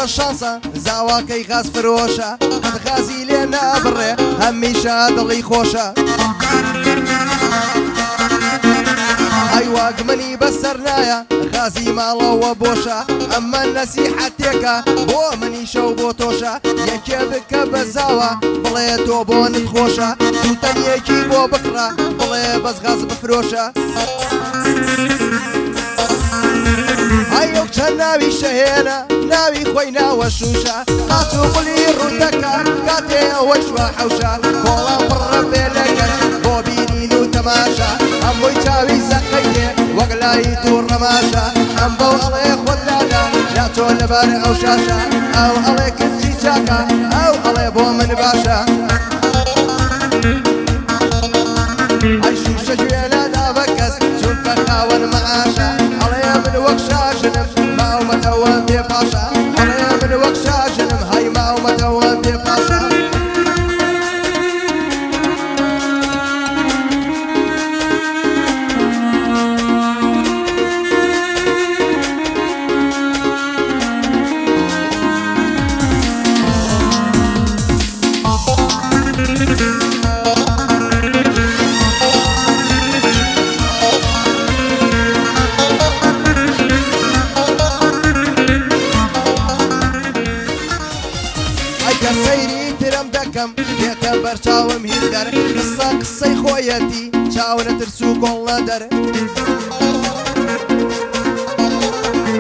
الشانسة زاواكي غاز فروشة قد غازي لينا بري هميشة دلي خوشة أيوا قمني بسرنايا غازي مالا وبوشة أما النسيحة تيكا بو مني شو بوتوشة يكي بك بزاوة بلي توبو نتخوشة توتن يكي بو بكرة بلي بس غاز بفروشة هايو كان ناوي شهينا ناوي خوينا وشوشة قاتو قلي ردكا قاتي وشوا حوشة كولا برا بيلكا بوبينين وتماشا أموي تاوي زقيتي وقلاي تور رماشا أمبو علي خدانا لا تون باري أو شاشا أو علي كنجي تاكا أو علي بو من باشا هاي شوشة جوينا دابكس شوكا خاون معاشا علي من وقشا جنب ما ومتوان بي باشا علي من وقشا جنب هاي ما ومتوان بي باشا سيري ترم دكم يعتبر شاوم هيدر قصة خويتي شاونة ترسو كل در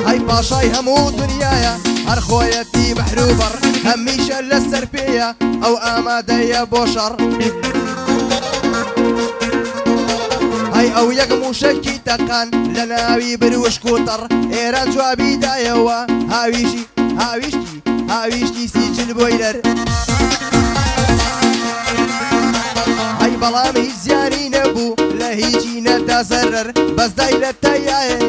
هاي باشاي همو دنيايا هر خويتي محروبر هميشة للسربية او امادية بوشر هاي او يقمو شكي تقان لناوي بروش كوتر ايران جوابي دايوا هاويشتي سيجل بويلر هاي بلامي زياني نبو لهيجي نتا زرر بس دايلة تاياي